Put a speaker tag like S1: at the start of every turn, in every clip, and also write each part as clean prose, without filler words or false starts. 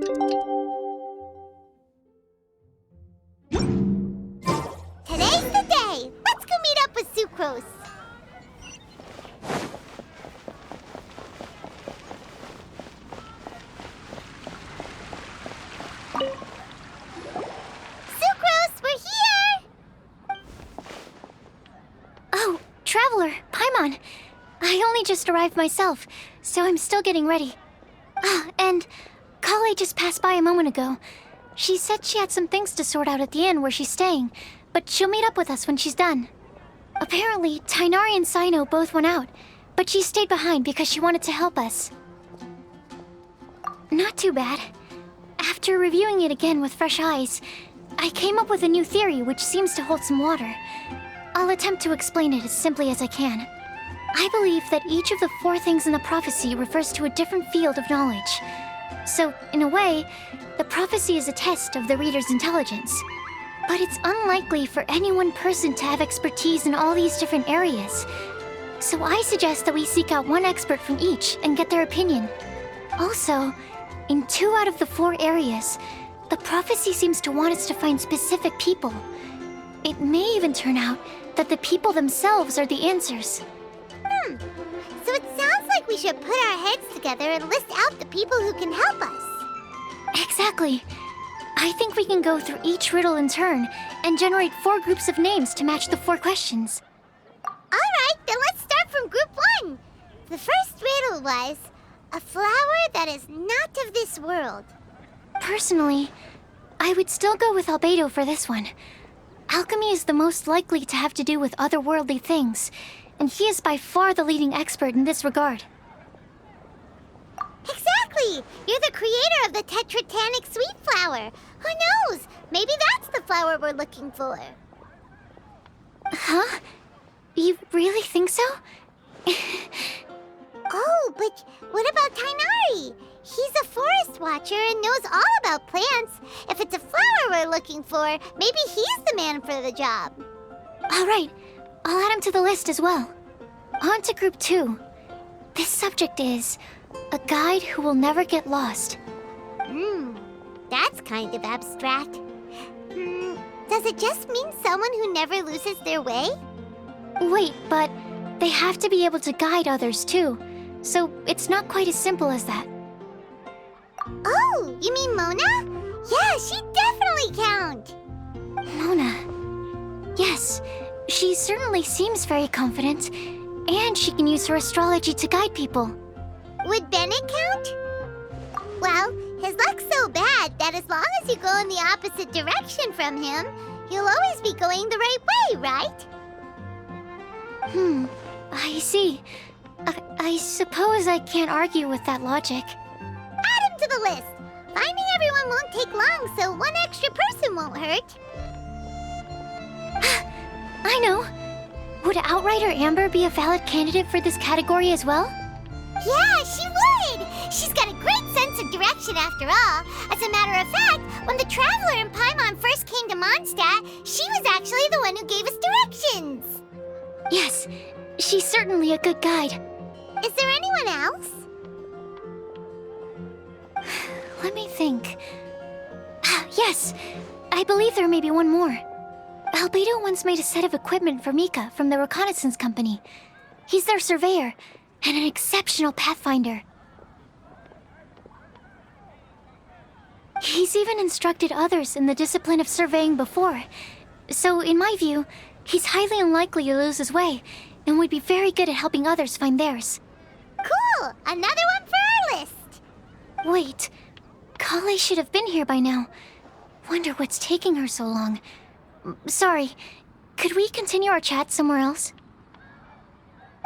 S1: Today's the day! Let's go meet up with Sucrose! Sucrose, we're here!
S2: Oh, Traveler, Paimon. I only just arrived myself, so I'm still getting ready. And Kale just passed by a moment ago. She said she had some things to sort out at the inn where she's staying, but she'll meet up with us when she's done. Apparently, Tainari and Sino both went out, but she stayed behind because she wanted to help us. Not too bad. After reviewing it again with fresh eyes, I came up with a new theory which seems to hold some water. I'll attempt to explain it as simply as I can. I believe that each of the 4 things in the prophecy refers to a different field of knowledge. So, in a way, the prophecy is a test of the reader's intelligence. But it's unlikely for any one person to have expertise in all these different areas. So I suggest that we seek out one expert from each and get their opinion. Also, in 2 out of the 4 areas, the prophecy seems to want us to find specific people. It may even turn out that the people themselves are the answers.
S1: So it sounds like we should put our heads together and list out the people who can help us.
S2: Exactly. I think we can go through each riddle in turn and generate 4 groups of names to match the 4 questions.
S1: Alright, then let's start from group 1. The first riddle was, a flower that is not of this world.
S2: Personally, I would still go with Albedo for this one. Alchemy is the most likely to have to do with otherworldly things, and he is by far the leading expert in this regard.
S1: Exactly! You're the creator of the tetratanic sweet flower. Who knows? Maybe that's the flower we're looking for.
S2: Huh? You really think so?
S1: Oh, but what about Tainari? He's a forest watcher and knows all about plants. If it's a flower we're looking for, maybe he's the man for the job.
S2: All right, I'll add him to the list as well. On to group 2. This subject is a guide who will never get lost.
S1: That's kind of abstract. Does it just mean someone who never loses their way?
S2: Wait, but they have to be able to guide others too, so it's not quite as simple as that.
S1: Oh, you mean Mona? Yeah, she definitely count.
S2: Mona. Yes, she certainly seems very confident, and she can use her astrology to guide people.
S1: Would Bennett count? Well, his luck's so bad that as long as you go in the opposite direction from him, you'll always be going the right way, right?
S2: I see. I suppose I can't argue with that logic.
S1: Add him to the list. Finding everyone won't take long, so one extra person won't hurt.
S2: I know. Would Outrider Amber be a valid candidate for this category as well?
S1: Yeah, she would! She's got a great sense of direction after all. As a matter of fact, when the Traveler and Paimon first came to Mondstadt, she was actually the one who gave us directions.
S2: Yes, she's certainly a good guide.
S1: Is there anyone else?
S2: Let me think. Yes, I believe there may be one more. Albedo once made a set of equipment for Mika from the reconnaissance company. He's their surveyor and an exceptional pathfinder. He's even instructed others in the discipline of surveying before. So, in my view, he's highly unlikely to lose his way and would be very good at helping others find theirs.
S1: Cool! Another one for our list!
S2: Wait, Kale should have been here by now. Wonder what's taking her so long. Sorry, could we continue our chat somewhere else?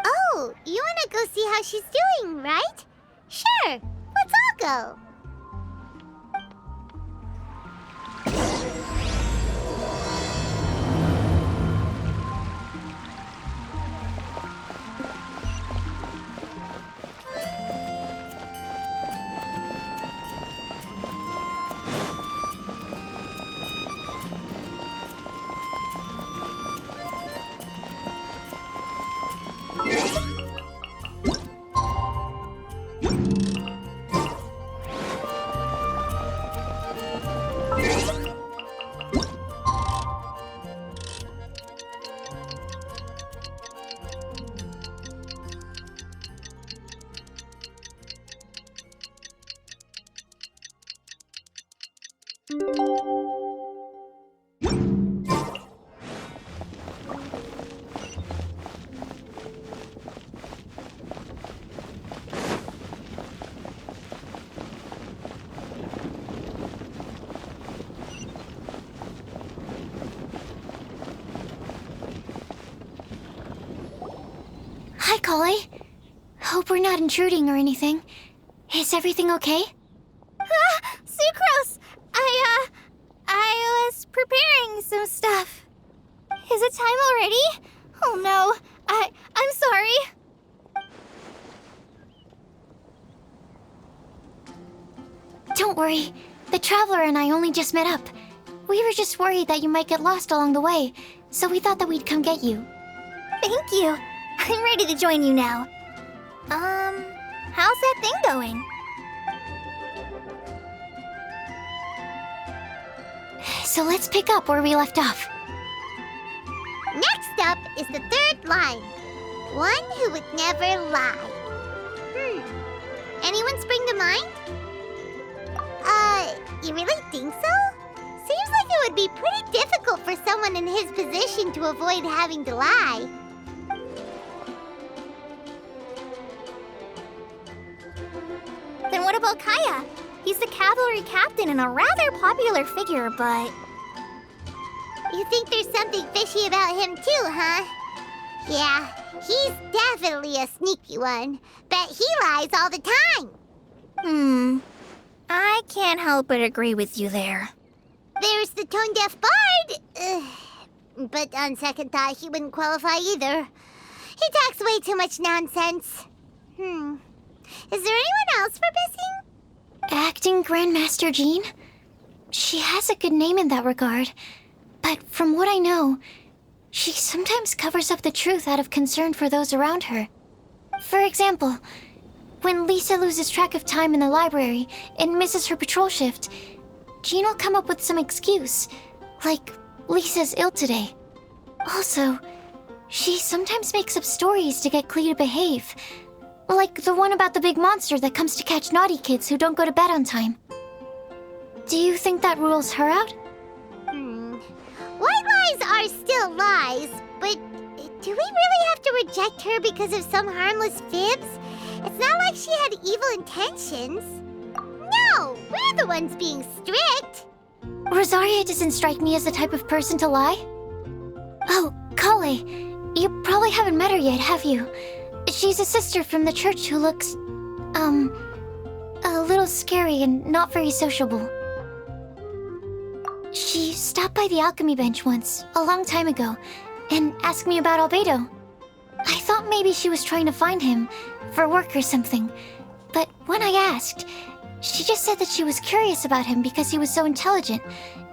S1: Oh, you wanna go see how she's doing, right? Sure, let's all go.
S2: Hi, Collie. Hope we're not intruding or anything. Is everything okay?
S1: Sucrose! I was preparing some stuff. Is it time already? Oh no, I'm sorry.
S2: Don't worry. The Traveler and I only just met up. We were just worried that you might get lost along the way, so we thought that we'd come get you.
S1: Thank you. I'm ready to join you now. How's that thing going?
S2: So let's pick up where we left off.
S1: Next up is the third line. One who would never lie. Anyone spring to mind? You really think so? Seems like it would be pretty difficult for someone in his position to avoid having to lie. Then what about Kaya? He's the cavalry captain and a rather popular figure, but... You think there's something fishy about him too, huh? Yeah, he's definitely a sneaky one. Bet he lies all the time. I can't help but agree with you there. There's the tone-deaf bard. But on second thought, he wouldn't qualify either. He talks way too much nonsense. Is there anyone else for missing?
S2: Acting Grandmaster Jean? She has a good name in that regard. But from what I know, she sometimes covers up the truth out of concern for those around her. For example, when Lisa loses track of time in the library and misses her patrol shift, Jean will come up with some excuse, like Lisa's ill today. Also, she sometimes makes up stories to get Klee to behave, like the one about the big monster that comes to catch naughty kids who don't go to bed on time. Do you think that rules her out?
S1: White lies are still lies, but do we really have to reject her because of some harmless fibs? It's not like she had evil intentions. No, we're the ones being strict.
S2: Rosaria doesn't strike me as the type of person to lie. Oh, Kale, you probably haven't met her yet, have you? She's a sister from the church who looks, a little scary and not very sociable. She stopped by the alchemy bench once, a long time ago, and asked me about Albedo. I thought maybe she was trying to find him, for work or something. But when I asked, she just said that she was curious about him because he was so intelligent,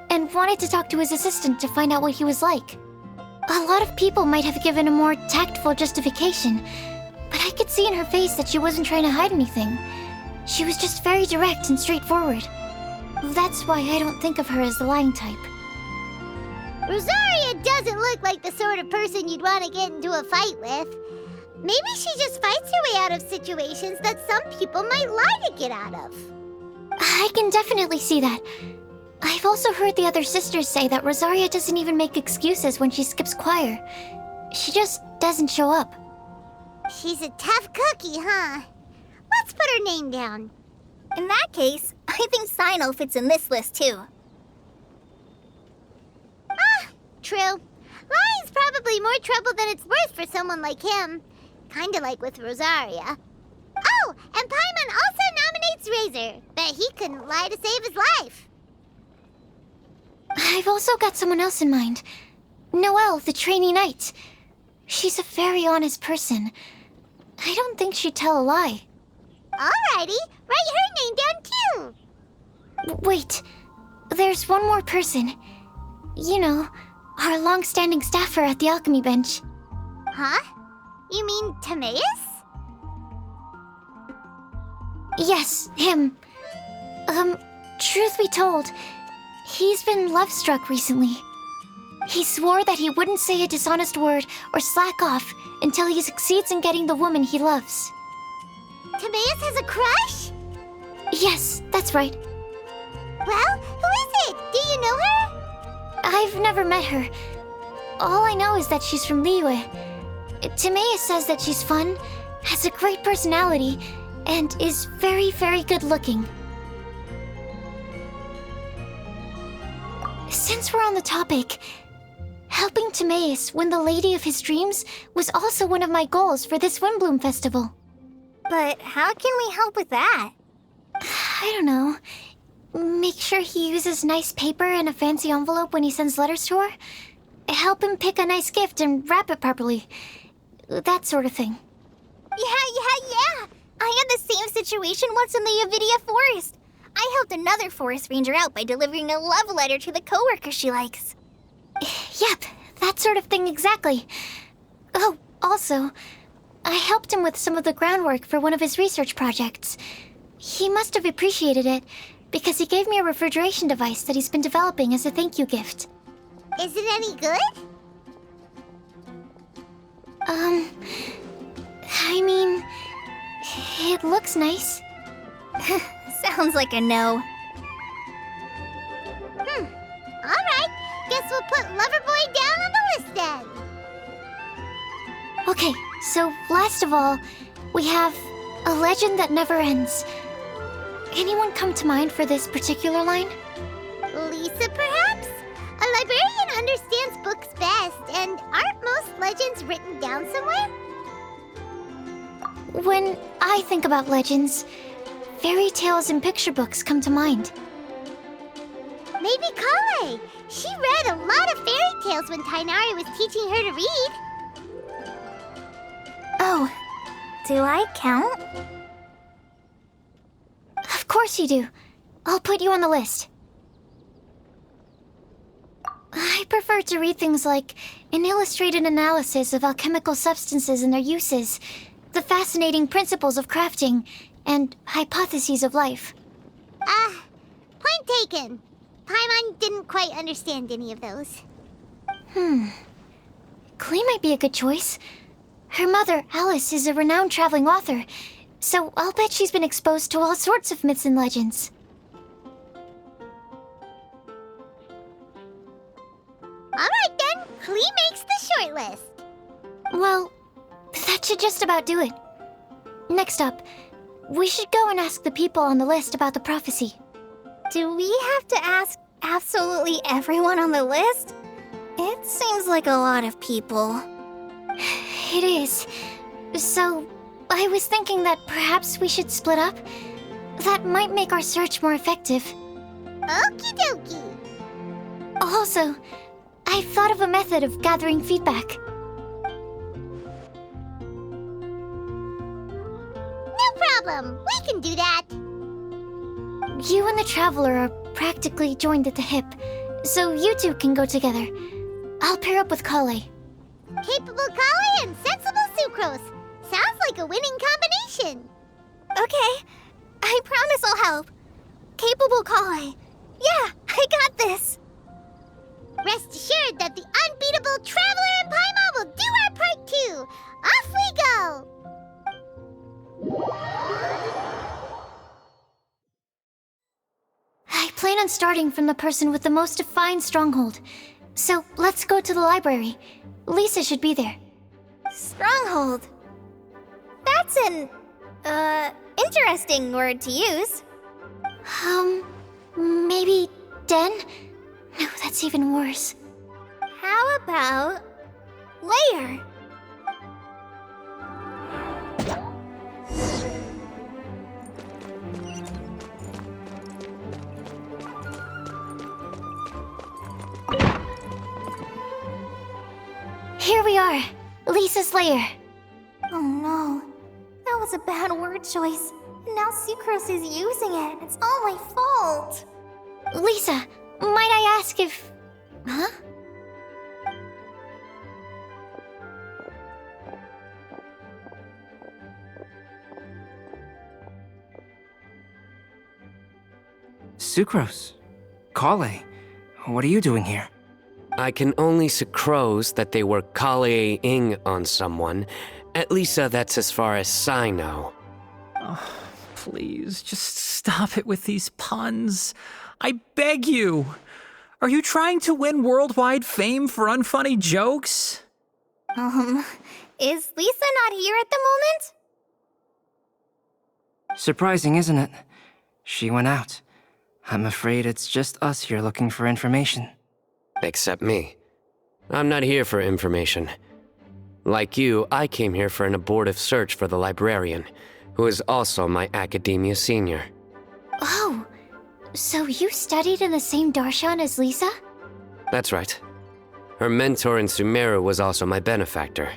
S2: and wanted to talk to his assistant to find out what he was like. A lot of people might have given a more tactful justification, but I could see in her face that she wasn't trying to hide anything. She was just very direct and straightforward. That's why I don't think of her as the lying type.
S1: Rosaria doesn't look like the sort of person you'd want to get into a fight with. Maybe she just fights her way out of situations that some people might lie to get out of.
S2: I can definitely see that. I've also heard the other sisters say that Rosaria doesn't even make excuses when she skips choir. She just doesn't show up.
S1: She's a tough cookie, huh? Let's put her name down. In that case, I think Sino fits in this list too. True. Lying's probably more trouble than it's worth for someone like him. Kinda like with Rosaria. Oh, and Paimon also nominates Razor. Bet he couldn't lie to save his life.
S2: I've also got someone else in mind. Noelle, the trainee knight. She's a very honest person. I don't think she'd tell a lie.
S1: Alrighty, write her name down too.
S2: Wait, there's one more person. You know, our long-standing staffer at the alchemy bench.
S1: Huh? You mean Timaeus?
S2: Yes, him. Truth be told, he's been love-struck recently. He swore that he wouldn't say a dishonest word or slack off until he succeeds in getting the woman he loves.
S1: Timaeus has a crush?
S2: Yes, that's right.
S1: Well, who is you know her?
S2: I've never met her. All I know is that she's from Liyue. Timaeus says that she's fun, has a great personality, and is very, very good looking. Since we're on the topic, helping Timaeus win the lady of his dreams was also one of my goals for this Windbloom Festival.
S1: But how can we help with that?
S2: I don't know. Make sure he uses nice paper and a fancy envelope when he sends letters to her. Help him pick a nice gift and wrap it properly. That sort of thing.
S1: Yeah. I had the same situation once in the Avidia Forest. I helped another forest ranger out by delivering a love letter to the coworker she likes.
S2: Yep, that sort of thing exactly. Oh, also, I helped him with some of the groundwork for one of his research projects. He must have appreciated it, because he gave me a refrigeration device that he's been developing as a thank you gift.
S1: Is it any good?
S2: I mean, it looks nice.
S1: Sounds like a no. Alright, guess we'll put Loverboy down on the list then.
S2: Okay, so last of all, we have a legend that never ends. Anyone come to mind for this particular line?
S1: Lisa, perhaps? A librarian understands books best, and aren't most legends written down somewhere?
S2: When I think about legends, fairy tales and picture books come to mind.
S1: Maybe Kale. She read a lot of fairy tales when Tainari was teaching her to read.
S2: Oh,
S1: Do I count?
S2: of course you do. I'll put you on the list. I prefer to read things like an illustrated analysis of alchemical substances and their uses, the fascinating principles of crafting, and hypotheses of life.
S1: Point taken. Paimon didn't quite understand any of those.
S2: Klee might be a good choice. Her mother, Alice, is a renowned traveling author, so I'll bet she's been exposed to all sorts of myths and legends.
S1: Alright then, Klee makes the short list.
S2: Well, that should just about do it. Next up, we should go and ask the people on the list about the prophecy.
S1: Do we have to ask absolutely everyone on the list? It seems like a lot of people.
S2: It is. So, I was thinking that perhaps we should split up. That might make our search more effective.
S1: Okie dokie.
S2: Also, I've thought of a method of gathering feedback.
S1: No problem. We can do that.
S2: You and the Traveler are practically joined at the hip, so you two can go together. I'll pair up with Kale.
S1: Capable Kale and sensible Sucrose. Sounds like a winning combination. Okay. I promise I'll help. Capable Kale. Yeah, I got this. Rest assured that the unbeatable Traveler and Paimon will do our part too. Off we go.
S2: I plan on starting from the person with the most defined stronghold. So let's go to the library. Lisa should be there.
S1: Stronghold. That's an, interesting word to use.
S2: Maybe den? No, that's even worse.
S1: How about layer?
S2: Here we are, Lisa's lair.
S1: Oh no, that was a bad word choice. And now Sucrose is using it. It's all my fault.
S2: Lisa, might I ask if... Huh?
S3: Sucrose. Kale. What are you doing here?
S4: I can only sucrose that they were Kale-ing on someone. At least that's as far as I know.
S5: Oh, please, just stop it with these puns. I beg you. Are you trying to win worldwide fame for unfunny jokes?
S1: Is Lisa not here at the moment?
S3: Surprising, isn't it? She went out. I'm afraid it's just us here looking for information.
S4: Except me. I'm not here for information. Like you, I came here for an abortive search for the librarian, who is also my academia senior.
S2: Oh, so you studied in the same darshan as Lisa?
S4: That's right. Her mentor in Sumeru was also my benefactor.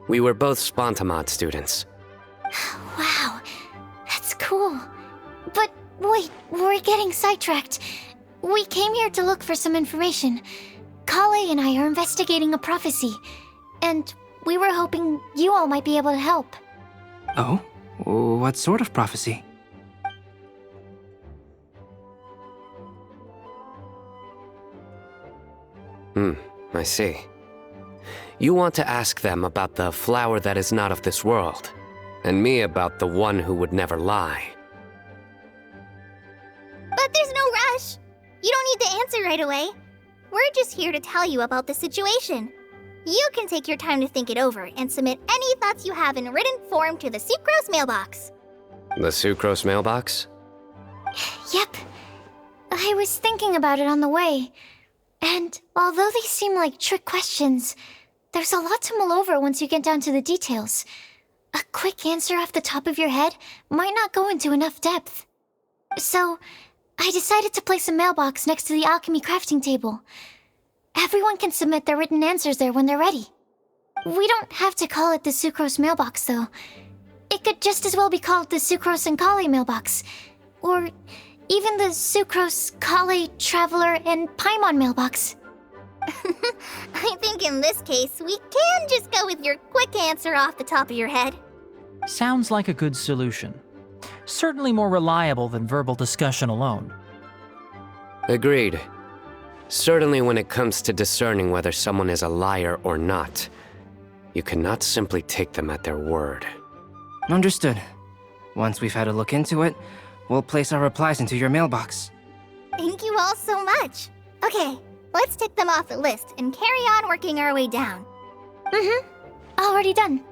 S4: We were both Spontamod students.
S2: Wow, that's cool. But wait, we're getting sidetracked. We came here to look for some information. Kale and I are investigating a prophecy, and we were hoping you all might be able to help.
S3: Oh? What sort of prophecy?
S4: I see. You want to ask them about the flower that is not of this world, and me about the one who would never lie.
S1: But there's no rush. You don't need to answer right away. We're just here to tell you about the situation. You can take your time to think it over and submit any thoughts you have in written form to the Sucrose mailbox.
S4: The Sucrose mailbox?
S2: Yep. I was thinking about it on the way. And although they seem like trick questions, there's a lot to mull over once you get down to the details. A quick answer off the top of your head might not go into enough depth. So, I decided to place a mailbox next to the alchemy crafting table. Everyone can submit their written answers there when they're ready. We don't have to call it the Sucrose mailbox, though. It could just as well be called the Sucrose and Kale mailbox. Or even the Sucrose, Kale, Traveler, and Paimon mailbox.
S1: I think in this case, we can just go with your quick answer off the top of your head.
S5: Sounds like a good solution. Certainly more reliable than verbal discussion alone.
S4: Agreed. Certainly when it comes to discerning whether someone is a liar or not, you cannot simply take them at their word.
S3: Understood. Once we've had a look into it, we'll place our replies into your mailbox.
S1: Thank you all so much. Okay, let's tick them off the list and carry on working our way down.
S2: Already done.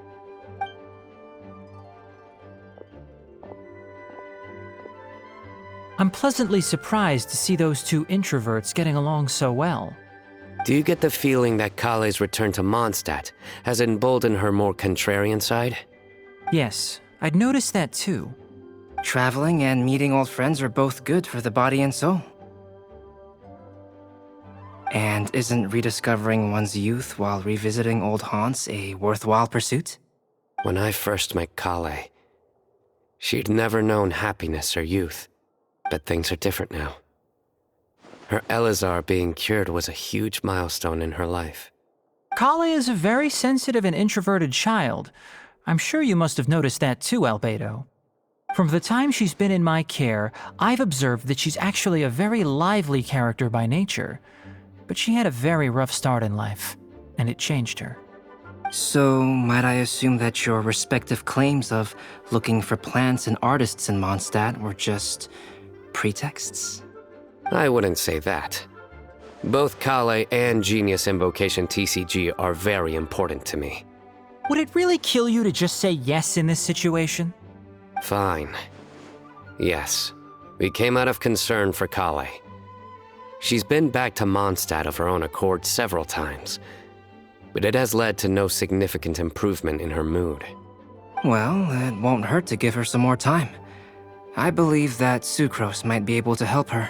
S5: I'm pleasantly surprised to see those two introverts getting along so well.
S4: Do you get the feeling that Kale's return to Mondstadt has emboldened her more contrarian side?
S5: Yes, I'd noticed that too.
S3: Traveling and meeting old friends are both good for the body and soul. And isn't rediscovering one's youth while revisiting old haunts a worthwhile pursuit?
S4: When I first met Kale, she'd never known happiness or youth. But things are different now. Her Elazar being cured was a huge milestone in her life.
S5: Kale is a very sensitive and introverted child. I'm sure you must have noticed that too, Albedo. From the time she's been in my care, I've observed that she's actually a very lively character by nature. But she had a very rough start in life, and it changed her.
S3: So, might I assume that your respective claims of looking for plants and artists in Mondstadt were just pretexts?
S4: I wouldn't say that. Both Kale and Genius Invocation TCG are very important to me.
S5: Would it really kill you to just say yes in this situation?
S4: Fine. Yes, we came out of concern for Kale. She's been back to Mondstadt of her own accord several times, but it has led to no significant improvement in her mood.
S3: Well, it won't hurt to give her some more time. I believe that Sucrose might be able to help her.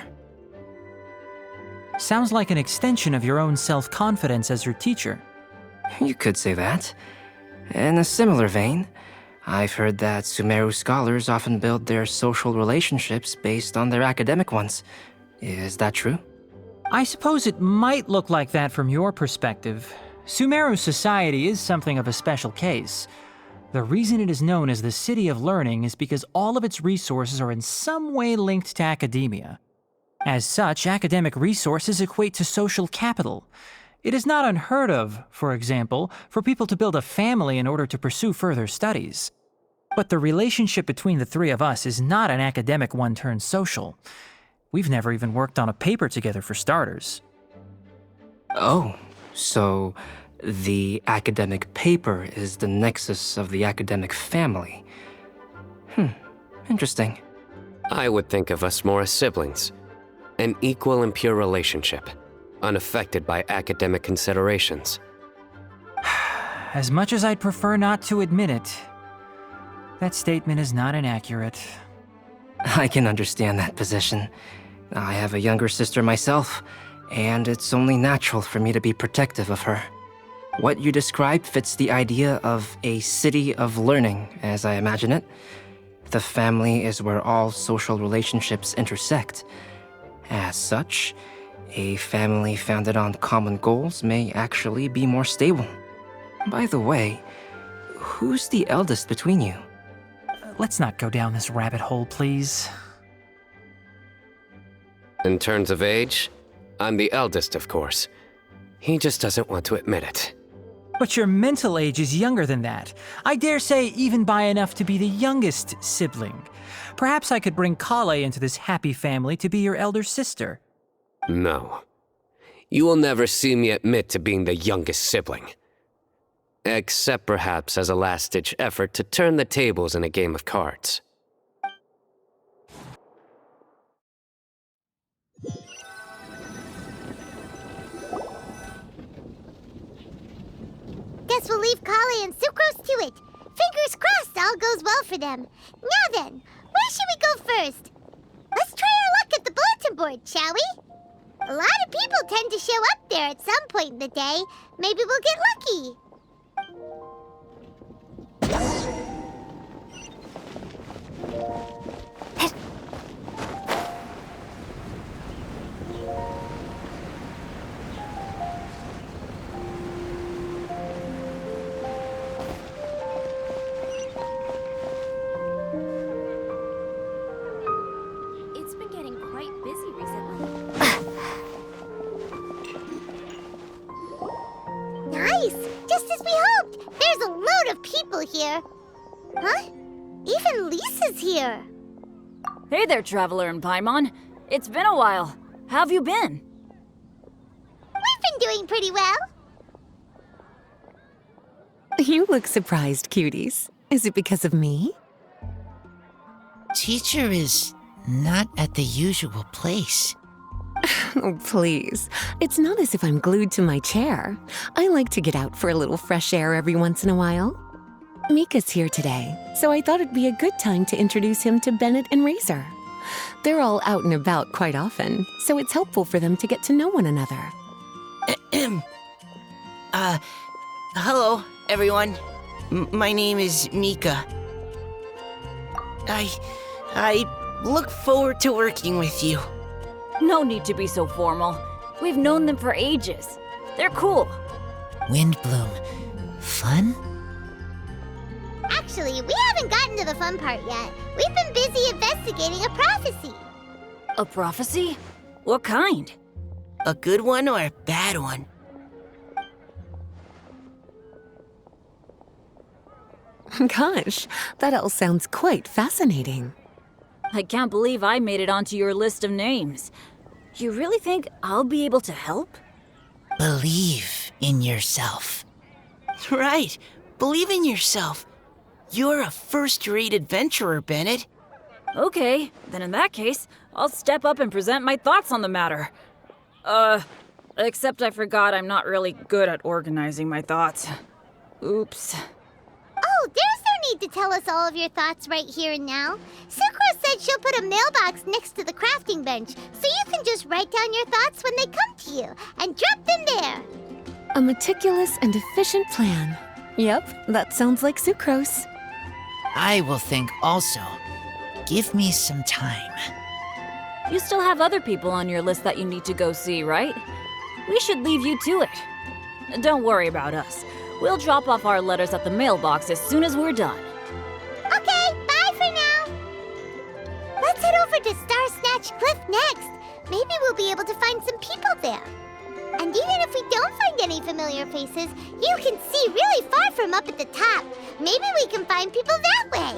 S5: Sounds like an extension of your own self-confidence as your teacher.
S3: You could say that. In a similar vein, I've heard that Sumeru scholars often build their social relationships based on their academic ones. Is that true?
S5: I suppose it might look like that from your perspective. Sumeru society is something of a special case. The reason it is known as the City of Learning is because all of its resources are in some way linked to academia. As such, academic resources equate to social capital. It is not unheard of, for example, for people to build a family in order to pursue further studies. But the relationship between the three of us is not an academic one turned social. We've never even worked on a paper together for starters.
S3: Oh, so the academic paper is the nexus of the academic family. Interesting.
S4: I would think of us more as siblings. An equal and pure relationship, unaffected by academic considerations.
S5: As much as I'd prefer not to admit it, that statement is not inaccurate.
S3: I can understand that position. I have a younger sister myself, and it's only natural for me to be protective of her. What you describe fits the idea of a city of learning, as I imagine it. The family is where all social relationships intersect. As such, a family founded on common goals may actually be more stable. By the way, who's the eldest between you?
S5: Let's not go down this rabbit hole, please.
S4: In terms of age, I'm the eldest, of course. He just doesn't want to admit it.
S5: But your mental age is younger than that. I dare say even by enough to be the youngest sibling. Perhaps I could bring Kale into this happy family to be your elder sister.
S4: No. You will never see me admit to being the youngest sibling. Except perhaps as a last-ditch effort to turn the tables in a game of cards.
S1: Guess we'll leave Kale and Sucrose to it. Fingers crossed all goes well for them. Now then, where should we go first? Let's try our luck at the bulletin board, shall we? A lot of people tend to show up there at some point in the day. Maybe we'll get lucky.
S2: It's been getting quite busy recently.
S1: Nice! Just as we hoped! There's a load of people here. Huh? Even Lisa's here.
S6: Hey there, Traveler in Paimon. It's been a while. How have you been?
S1: We've been doing pretty well.
S7: You look surprised, cuties. Is it because of me?
S8: Teacher is not at the usual place.
S7: Oh, please. It's not as if I'm glued to my chair. I like to get out for a little fresh air every once in a while. Mika's here today, so I thought it'd be a good time to introduce him to Bennett and Razor. They're all out and about quite often, so it's helpful for them to get to know one another.
S8: Hello, everyone. My name is Mika. I look forward to working with you.
S6: No need to be so formal. We've known them for ages. They're cool.
S8: Windbloom. Fun?
S1: Actually, we haven't gotten to the fun part yet. We've been busy investigating a prophecy.
S6: A prophecy? What kind?
S8: A good one or a bad one?
S7: Gosh, that all sounds quite fascinating.
S6: I can't believe I made it onto your list of names. You really think I'll be able to help?
S8: Believe in yourself. Right. Believe in yourself. You're a first-rate adventurer, Bennett.
S6: Okay, then in that case, I'll step up and present my thoughts on the matter. Except I forgot I'm not really good at organizing my thoughts. Oops.
S1: Oh, there's no need to tell us all of your thoughts right here and now. Sucrose said she'll put a mailbox next to the crafting bench, so you can just write down your thoughts when they come to you, and drop them there.
S7: A meticulous and efficient plan. Yep, that sounds like Sucrose.
S8: I will think also. Give me some time.
S6: You still have other people on your list that you need to go see, right? We should leave you to it. Don't worry about us. We'll drop off our letters at the mailbox as soon as we're done.
S1: Okay, bye for now. Let's head over to Star Snatch Cliff next. Maybe we'll be able to find some people there. And even if we don't find any familiar faces, you can see really far from up at the top. Maybe we can find people that way.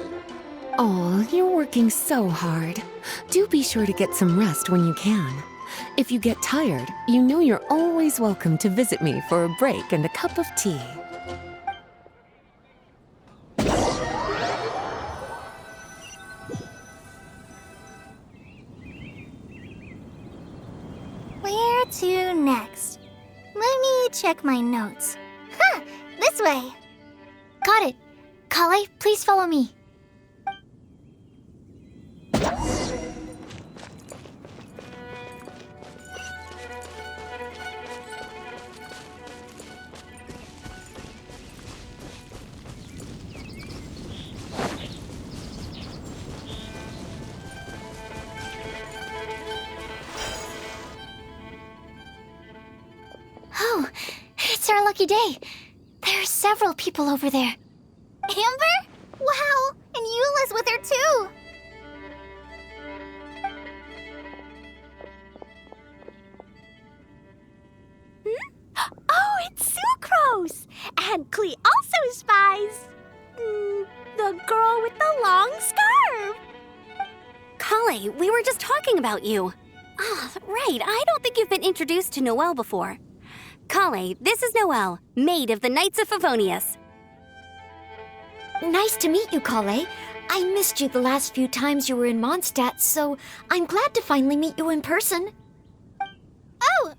S7: Oh, you're working so hard. Do be sure to get some rest when you can. If you get tired, you know you're always welcome to visit me for a break and a cup of tea.
S1: Where to next? Let me check my notes. Huh, this way.
S2: Got it. Kale, please follow me. Oh, it's our lucky day. There are several people over there.
S1: Amber? Wow, and Eula's with her too. Oh, it's Sucrose! And Klee also spies the girl with the long scarf.
S9: Kale, we were just talking about you. Ah, right. I don't think you've been introduced to Noelle before. Kale, this is Noelle, maid of the Knights of Favonius.
S2: Nice to meet you, Kale. I missed you the last few times you were in Mondstadt, so I'm glad to finally meet you in person.
S1: Oh,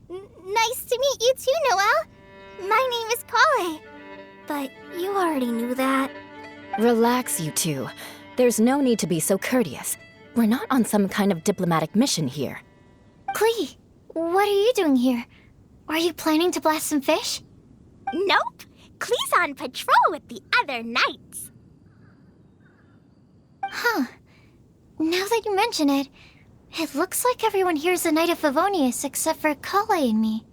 S1: nice to meet you too, Noelle. My name is Kale. But you already knew that.
S10: Relax, you two. There's no need to be so courteous. We're not on some kind of diplomatic mission here.
S2: Klee, what are you doing here? Are you planning to blast some fish?
S1: Nope. Klee's on patrol with the other knights.
S2: Huh. Now that you mention it, it looks like everyone here is a Knight of Favonius except for Kale and me.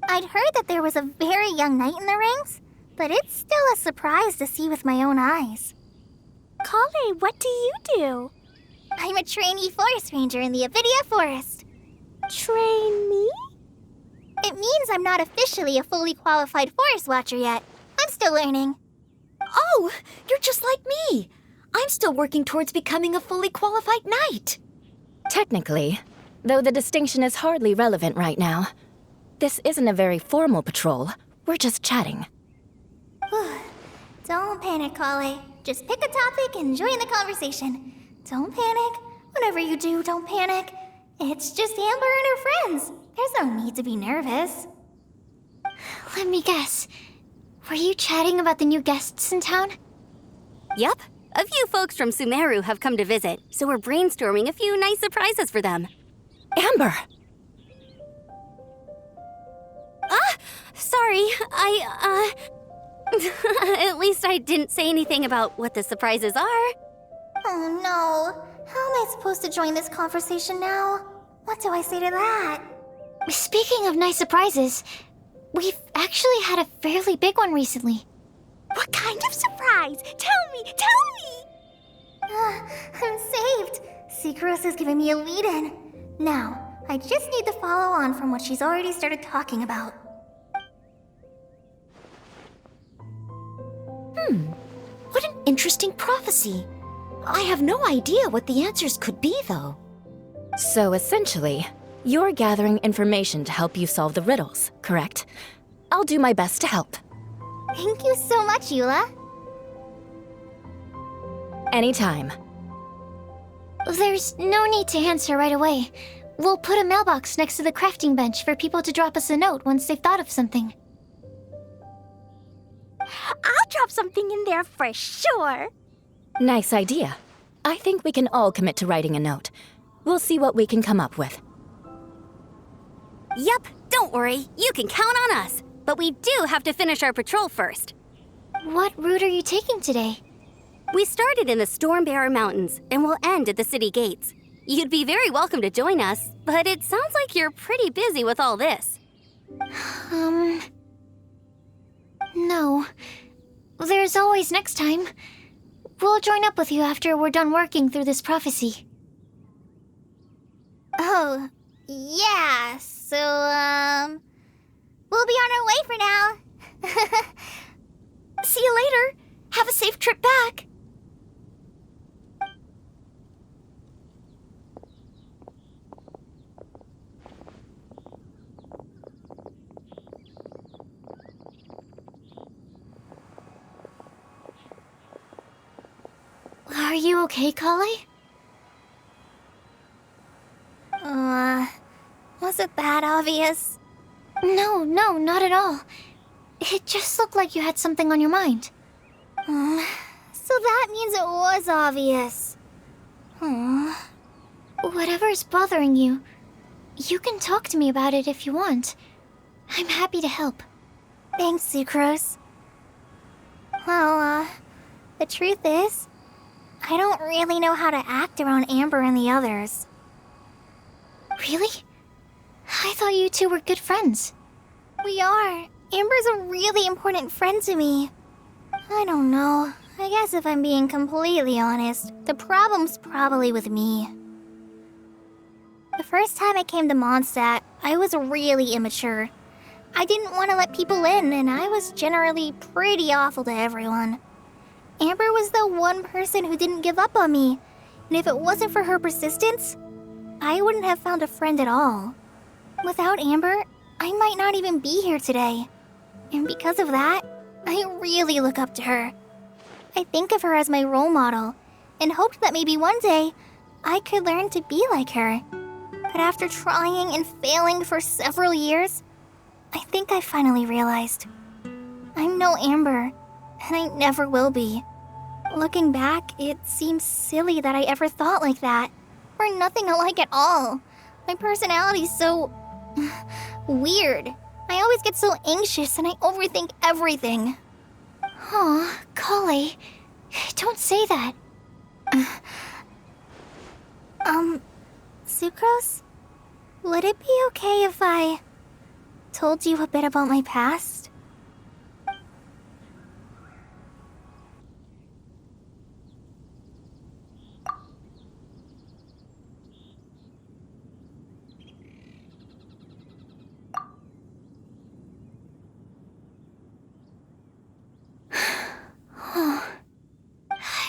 S1: I'd heard that there was a very young knight in the ranks, but it's still a surprise to see with my own eyes. Kale, what do you do? I'm a trainee forest ranger in the Avidia Forest. Trainee? It means I'm not officially a fully qualified forest watcher yet. I'm still learning.
S2: Oh, you're just like me. I'm still working towards becoming a fully qualified knight.
S10: Technically, though the distinction is hardly relevant right now. This isn't a very formal patrol. We're just chatting.
S1: Don't panic, Kale. Just pick a topic and join the conversation. Don't panic. Whatever you do, don't panic. It's just Amber and her friends. There's no need to be nervous.
S2: Let me guess. Were you chatting about the new guests in town?
S9: Yup. A few folks from Sumeru have come to visit, so we're brainstorming a few nice surprises for them.
S10: Amber!
S9: Sorry, At least I didn't say anything about what the surprises are.
S1: Oh no. How am I supposed to join this conversation now? What do I say to that?
S2: Speaking of nice surprises, we've actually had a fairly big one recently.
S1: What kind of surprise? Tell me! I'm saved. Sucrose is giving me a lead-in. Now, I just need to follow on from what she's already started talking about.
S2: What an interesting prophecy. I have no idea what the answers could be, though.
S10: So essentially, you're gathering information to help you solve the riddles, correct? I'll do my best to help.
S1: Thank you so much, Eula.
S10: Anytime.
S2: There's no need to answer right away. We'll put a mailbox next to the crafting bench for people to drop us a note once they've thought of something.
S1: I'll drop something in there for sure.
S10: Nice idea. I think we can all commit to writing a note. We'll see what we can come up with.
S9: Yup, don't worry. You can count on us. But we do have to finish our patrol first.
S2: What route are you taking today?
S9: We started in the Stormbearer Mountains and will end at the city gates. You'd be very welcome to join us, but it sounds like you're pretty busy with all this.
S2: No. There's always next time. We'll join up with you after we're done working through this prophecy.
S1: Oh, yeah, so, we'll be on our way for now.
S2: See you later. Have a safe trip back. you okay, Kale?
S1: Was it that obvious?
S2: No, not at all. It just looked like you had something on your mind.
S1: So that means it was obvious.
S2: Whatever's bothering you, you can talk to me about it if you want. I'm happy to help.
S1: Thanks, Sucrose. Well, the truth is, I don't really know how to act around Amber and the others.
S2: Really? I thought you two were good friends.
S1: We are. Amber's a really important friend to me. I don't know. I guess if I'm being completely honest, the problem's probably with me. The first time I came to Mondstadt, I was really immature. I didn't want to let people in, and I was generally pretty awful to everyone. Amber was the one person who didn't give up on me, and if it wasn't for her persistence, I wouldn't have found a friend at all. Without Amber, I might not even be here today. And because of that, I really look up to her. I think of her as my role model, and hoped that maybe one day I could learn to be like her. But after trying and failing for several years, I think I finally realized. I'm no Amber, and I never will be. Looking back, it seems silly that I ever thought like that. We're nothing alike at all. My personality's so... weird. I always get so anxious and I overthink everything.
S2: Aw, Kale, don't say that.
S1: Sucrose? Would it be okay if I told you a bit about my past?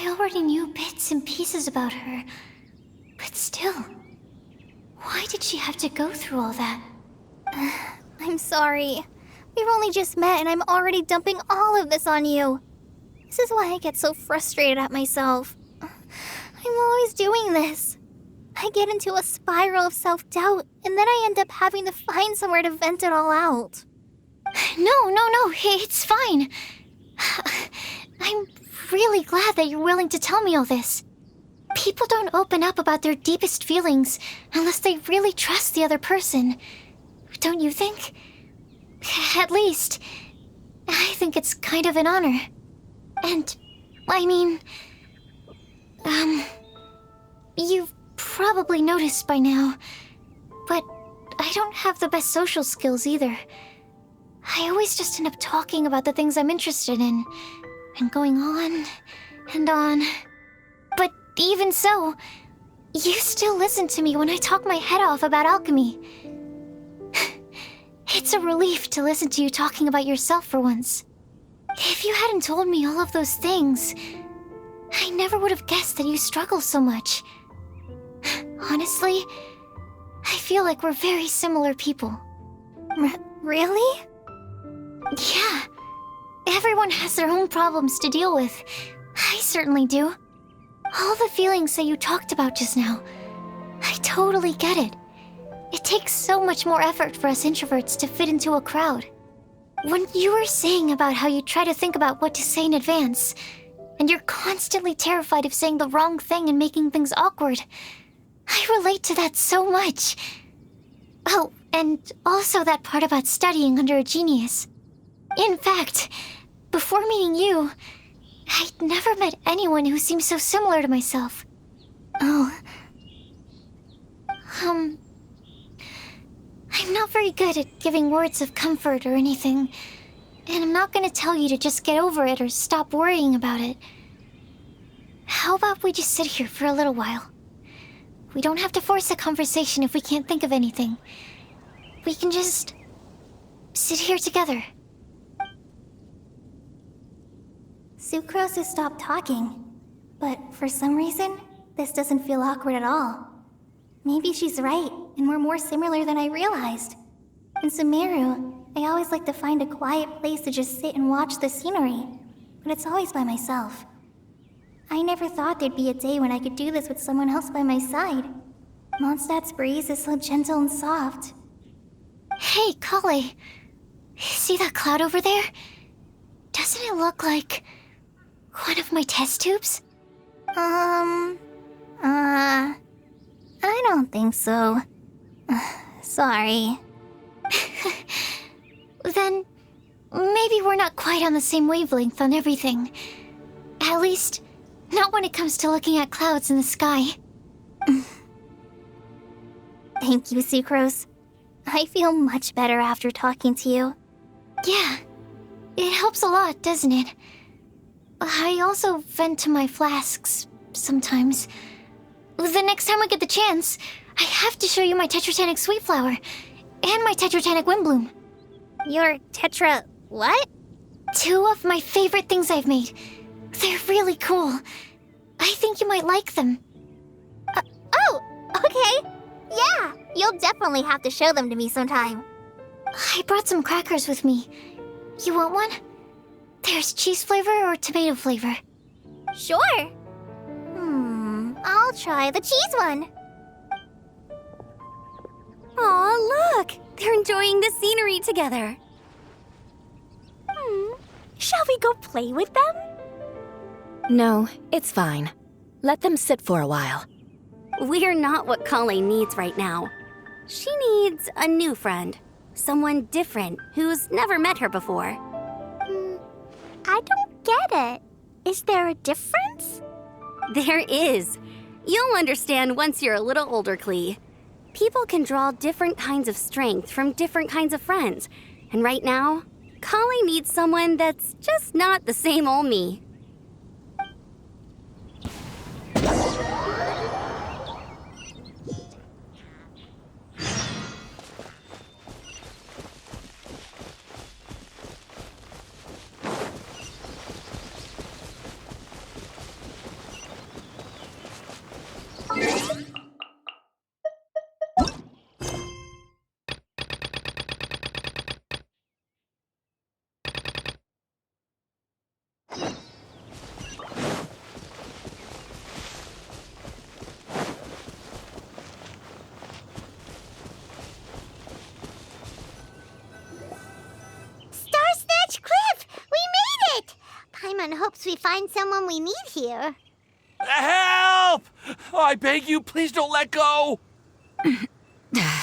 S2: I already knew bits and pieces about her, but still, why did she have to go through all that?
S1: I'm sorry. We've only just met and I'm already dumping all of this on you. This is why I get so frustrated at myself. I'm always doing this. I get into a spiral of self-doubt, and then I end up having to find somewhere to vent it all out.
S2: No, it's fine. I'm really glad that you're willing to tell me all this. People don't open up about their deepest feelings unless they really trust the other person. Don't you think? At least, I think it's kind of an honor. And, I mean, you've probably noticed by now, but I don't have the best social skills either. I always just end up talking about the things I'm interested in, and going on and on. But even so, you still listen to me when I talk my head off about alchemy. It's a relief to listen to you talking about yourself for once. If you hadn't told me all of those things, I never would have guessed that you struggle so much. Honestly, I feel like we're very similar people.
S1: Really?
S2: Yeah. Everyone has their own problems to deal with. I certainly do. All the feelings that you talked about just now, I totally get it. It takes so much more effort for us introverts to fit into a crowd. When you were saying about how you try to think about what to say in advance, and you're constantly terrified of saying the wrong thing and making things awkward, I relate to that so much. Oh, and also that part about studying under a genius. In fact, before meeting you, I'd never met anyone who seemed so similar to myself.
S1: Oh.
S2: I'm not very good at giving words of comfort or anything, and I'm not gonna tell you to just get over it or stop worrying about it. How about we just sit here for a little while? We don't have to force a conversation if we can't think of anything. We can just sit here together.
S1: Sucrose has stopped talking, but for some reason, this doesn't feel awkward at all. Maybe she's right, and we're more similar than I realized. In Sumeru, I always like to find a quiet place to just sit and watch the scenery, but it's always by myself. I never thought there'd be a day when I could do this with someone else by my side. Mondstadt's breeze is so gentle and soft.
S2: Hey, Kale. See that cloud over there? Doesn't it look like one of my test tubes?
S1: I don't think so. Sorry.
S2: Then maybe we're not quite on the same wavelength on everything. At least, not when it comes to looking at clouds in the sky.
S1: Thank you, Sucrose. I feel much better after talking to you.
S2: Yeah, it helps a lot, doesn't it? I also vent to my flasks sometimes. The next time I get the chance, I have to show you my Tetratanic Sweet Flower and my Tetratanic Windbloom.
S1: Your Tetra... what?
S2: 2 of my favorite things I've made. They're really cool. I think you might like them.
S1: Oh, okay. Yeah, you'll definitely have to show them to me sometime.
S2: I brought some crackers with me. You want one? There's cheese flavor or tomato flavor.
S1: Sure. I'll try the cheese one.
S9: Aw, look! They're enjoying the scenery together.
S10: Shall we go play with them? No, it's fine. Let them sit for a while.
S9: We're not what Kale needs right now. She needs a new friend. Someone different who's never met her before.
S1: I don't get it. Is there a difference?
S9: There is. You'll understand once you're a little older, Klee. People can draw different kinds of strength from different kinds of friends. And right now, Kale needs someone that's just not the same old me.
S1: Paimon hopes we find someone we need here.
S11: Help! Oh, I beg you, please don't let go!
S1: Who's that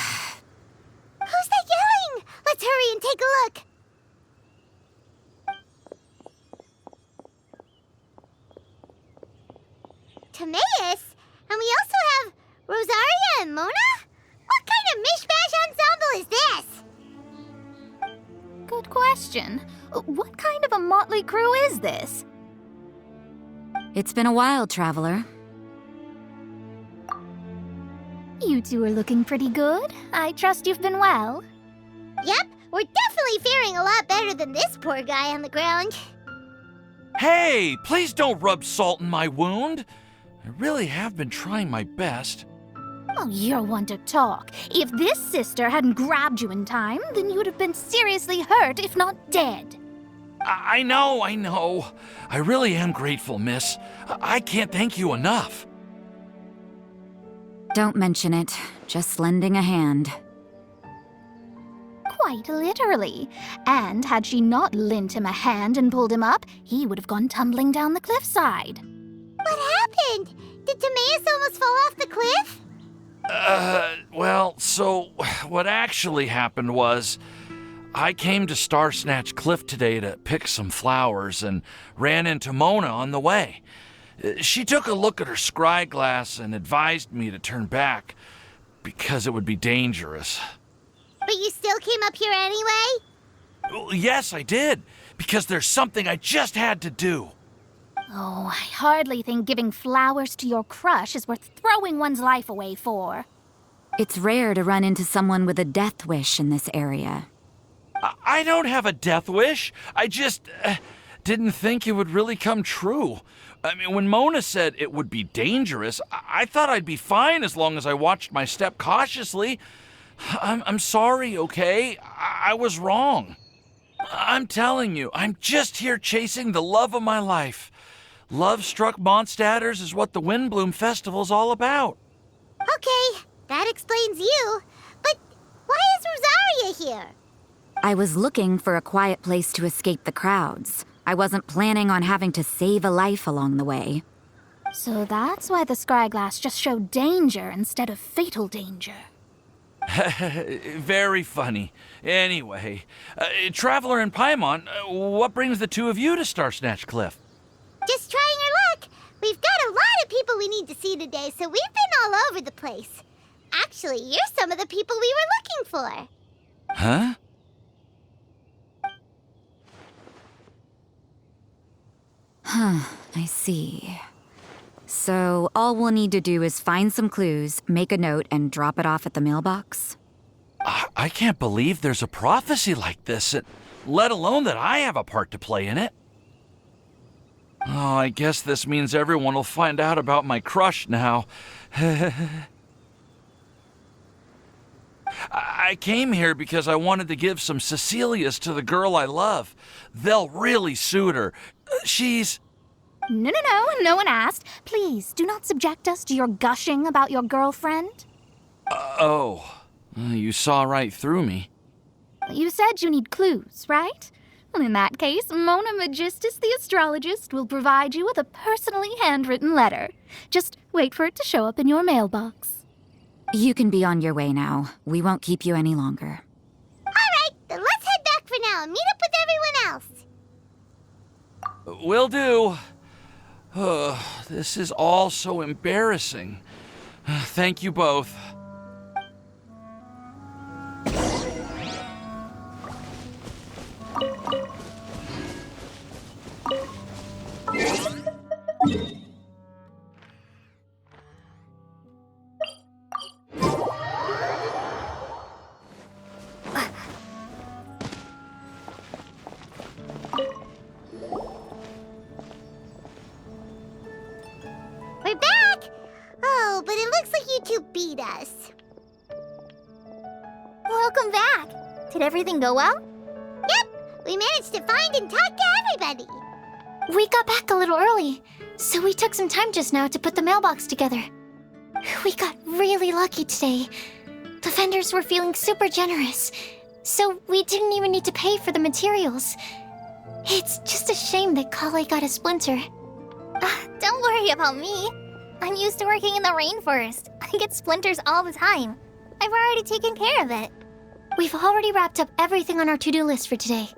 S1: yelling? Let's hurry and take a look. Timaeus? And we also have Rosaria and Mona? What kind of mishmash ensemble is this?
S12: Good question. What kind of a motley crew is this?
S6: It's been a while, Traveler.
S12: You two are looking pretty good. I trust you've been well.
S1: Yep, we're definitely faring a lot better than this poor guy on the ground.
S11: Hey, please don't rub salt in my wound. I really have been trying my best.
S12: Oh, you're one to talk. If this sister hadn't grabbed you in time, then you would have been seriously hurt, if not dead.
S11: I know. I really am grateful, miss. I can't thank you enough.
S6: Don't mention it. Just lending a hand.
S12: Quite literally. And had she not lent him a hand and pulled him up, he would have gone tumbling down the cliffside.
S1: What happened? Did Timaeus almost fall off the cliff?
S11: Well, so what actually happened was I came to Star Snatch Cliff today to pick some flowers and ran into Mona on the way. She took a look at her scry glass and advised me to turn back because it would be dangerous.
S1: But you still came up here anyway?
S11: Well, yes, I did, because there's something I just had to do.
S12: Oh, I hardly think giving flowers to your crush is worth throwing one's life away for.
S6: It's rare to run into someone with a death wish in this area.
S11: I don't have a death wish. I just didn't think it would really come true. I mean, when Mona said it would be dangerous, I thought I'd be fine as long as I watched my step cautiously. I'm sorry, okay? I was wrong. I'm telling you, I'm just here chasing the love of my life. Love-struck Mondstadters is what the Windbloom Festival's all about.
S1: Okay, that explains you. But why is Rosaria here?
S13: I was looking for a quiet place to escape the crowds. I wasn't planning on having to save a life along the way.
S12: So that's why the Scryglass just showed danger instead of fatal danger.
S11: Very funny. Anyway, Traveler and Paimon, what brings the two of you to Starsnatch Cliff?
S1: Just trying our luck. We've got a lot of people we need to see today, so we've been all over the place. Actually, you're some of the people we were looking for.
S11: Huh?
S13: I see. So all we'll need to do is find some clues, make a note, and drop it off at the mailbox?
S11: I can't believe there's a prophecy like this, let alone that I have a part to play in it. Oh, I guess this means everyone will find out about my crush now. I came here because I wanted to give some Cecilias to the girl I love. They'll really suit her. She's...
S12: No, no one asked. Please, do not subject us to your gushing about your girlfriend.
S11: You saw right through me.
S12: You said you need clues, right? Well, in that case, Mona Magistus the astrologist will provide you with a personally handwritten letter. Just wait for it to show up in your mailbox.
S13: You can be on your way now. We won't keep you any longer.
S1: All right, then let's head back for now and meet up with everyone else.
S11: Will do. This is all so embarrassing. Thank you both.
S1: We're back! Oh, but it looks like you two beat us.
S2: Welcome back. Did everything go well?
S1: Yep, we managed to find and talk to everybody.
S2: We got back a little early, so we took some time just now to put the mailbox together. We got really lucky today. The vendors were feeling super generous, so we didn't even need to pay for the materials. It's just a shame that Kale got a splinter.
S1: Don't worry about me. I'm used to working in the rainforest. I get splinters all the time. I've already taken care of it.
S2: We've already wrapped up everything on our to-do list for today.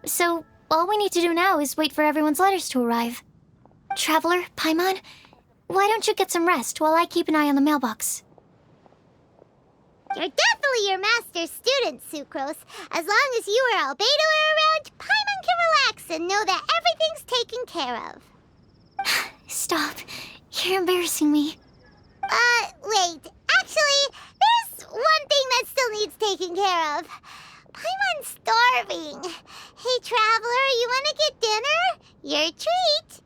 S2: So, all we need to do now is wait for everyone's letters to arrive. Traveler, Paimon, why don't you get some rest while I keep an eye on the mailbox?
S1: You're definitely your master's student, Sucrose. As long as you or Albedo are around, Paimon can relax and know that everything's taken care of.
S2: Stop. You're embarrassing me.
S1: Wait. Actually, there's one thing that still needs taking care of. Paimon's starving. Hey, Traveler, you want to get dinner? Your treat.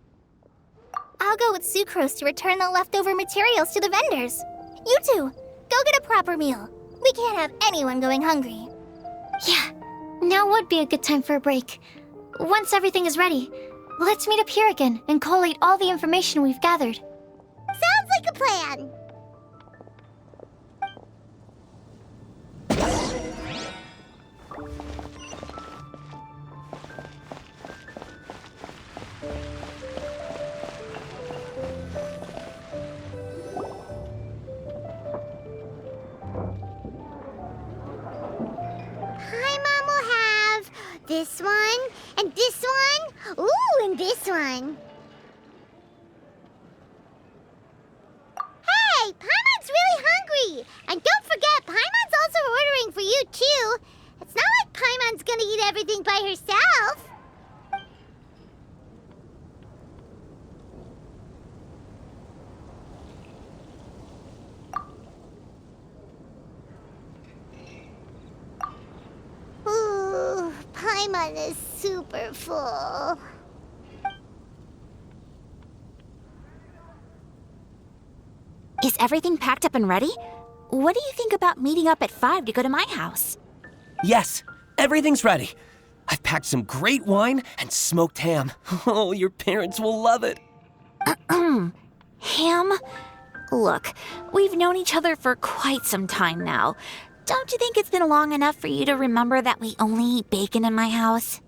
S2: I'll go with Sucrose to return the leftover materials to the vendors. You two, go get a proper meal. We can't have anyone going hungry. Yeah, now would be a good time for a break. Once everything is ready, let's meet up here again and collate all the information we've gathered.
S1: Sounds like a plan. Paimon will have this one, and this one, ooh, and this one. Hey, Paimon's really hungry! And don't forget, Paimon's also ordering for you, too. It's not like Paimon's gonna eat everything by herself. Ooh, Paimon is super full.
S13: Is everything packed up and ready? What do you think about meeting up at 5 to go to my house?
S14: Yes, everything's ready. I've packed some great wine and smoked ham. Oh, your parents will love it.
S15: Ham? Look, we've known each other for quite some time now. Don't you think it's been long enough for you to remember that we only eat bacon in my house?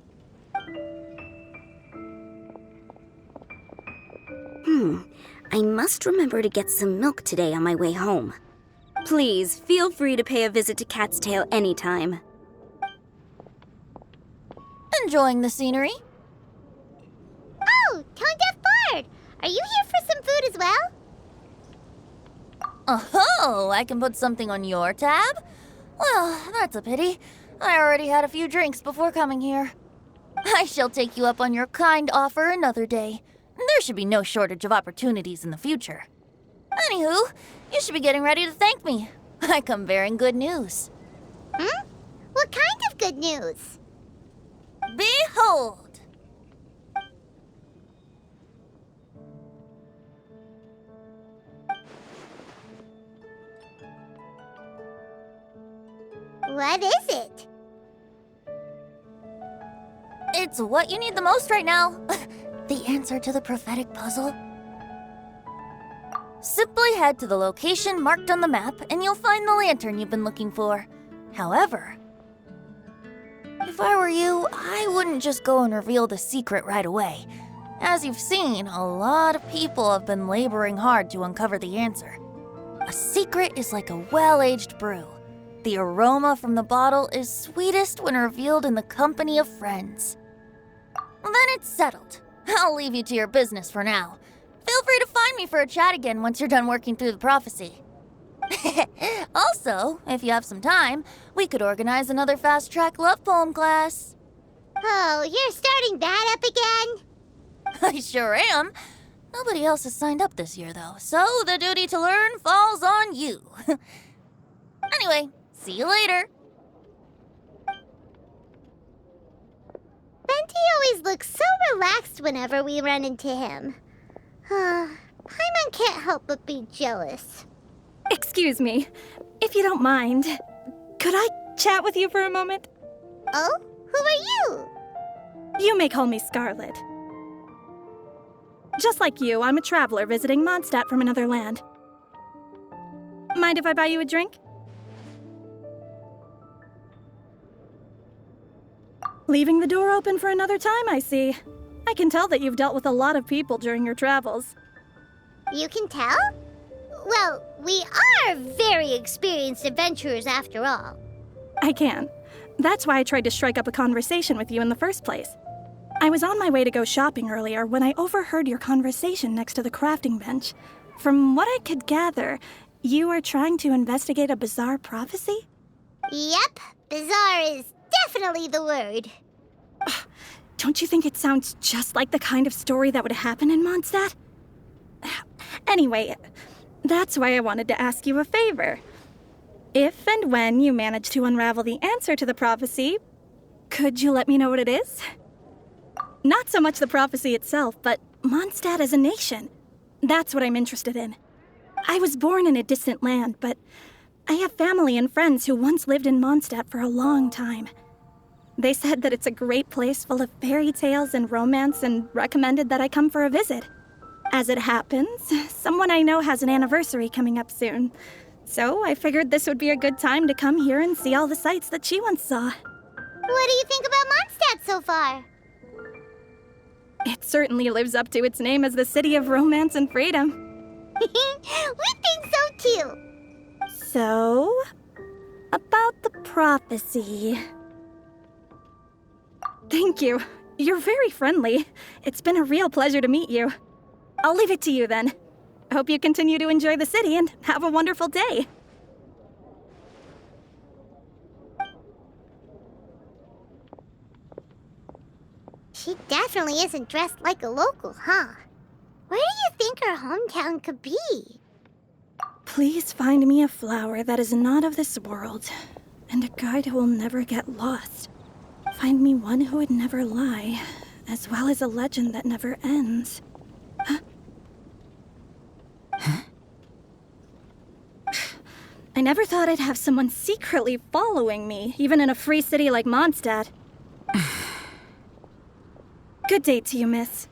S9: I must remember to get some milk today on my way home. Please, feel free to pay a visit to Cat's Tail anytime.
S12: Enjoying the scenery?
S1: Oh, Tone Deaf Bard! Are you here for some food as well?
S12: Oh, I can put something on your tab? Well, that's a pity. I already had a few drinks before coming here. I shall take you up on your kind offer another day. There should be no shortage of opportunities in the future. Anywho, you should be getting ready to thank me. I come bearing good news.
S1: What kind of good news?
S12: Behold!
S1: What is it?
S12: It's what you need the most right now. The answer to the prophetic puzzle. Simply head to the location marked on the map and you'll find the lantern you've been looking for. However, if I were you, I wouldn't just go and reveal the secret right away. As you've seen, a lot of people have been laboring hard to uncover the answer. A secret is like a well-aged brew. The aroma from the bottle is sweetest when revealed in the company of friends. Then it's settled. I'll leave you to your business for now. Feel free to find me for a chat again once you're done working through the prophecy. Also, if you have some time, we could organize another fast-track love poem class.
S1: Oh, you're starting that up again?
S12: I sure am. Nobody else has signed up this year, though, so the duty to learn falls on you. Anyway, see you later.
S1: Venti always looks so relaxed whenever we run into him. Paimon can't help but be jealous.
S16: Excuse me, if you don't mind, could I chat with you for a moment?
S1: Oh? Who are you?
S16: You may call me Scarlet. Just like you, I'm a traveler visiting Mondstadt from another land. Mind if I buy you a drink? Leaving the door open for another time, I see. I can tell that you've dealt with a lot of people during your travels.
S1: You can tell? Well, we are very experienced adventurers after all.
S16: I can. That's why I tried to strike up a conversation with you in the first place. I was on my way to go shopping earlier when I overheard your conversation next to the crafting bench. From what I could gather, you are trying to investigate a bizarre prophecy?
S1: Yep, bizarre is definitely the word.
S16: Don't you think it sounds just like the kind of story that would happen in Mondstadt? Anyway, that's why I wanted to ask you a favor. If and when you manage to unravel the answer to the prophecy, could you let me know what it is? Not so much the prophecy itself, but Mondstadt as a nation. That's what I'm interested in. I was born in a distant land, but I have family and friends who once lived in Mondstadt for a long time. They said that it's a great place full of fairy tales and romance and recommended that I come for a visit. As it happens, someone I know has an anniversary coming up soon. So I figured this would be a good time to come here and see all the sights that she once saw.
S1: What do you think about Mondstadt so far?
S16: It certainly lives up to its name as the city of romance and freedom.
S1: We think so too.
S16: So, about the prophecy. Thank you. You're very friendly. It's been a real pleasure to meet you. I'll leave it to you then. Hope you continue to enjoy the city and have a wonderful day.
S1: She definitely isn't dressed like a local, huh? Where do you think her hometown could be?
S16: Please find me a flower that is not of this world, and a guide who will never get lost. Find me one who would never lie, as well as a legend that never ends. Huh? I never thought I'd have someone secretly following me, even in a free city like Mondstadt. Good day to you, miss.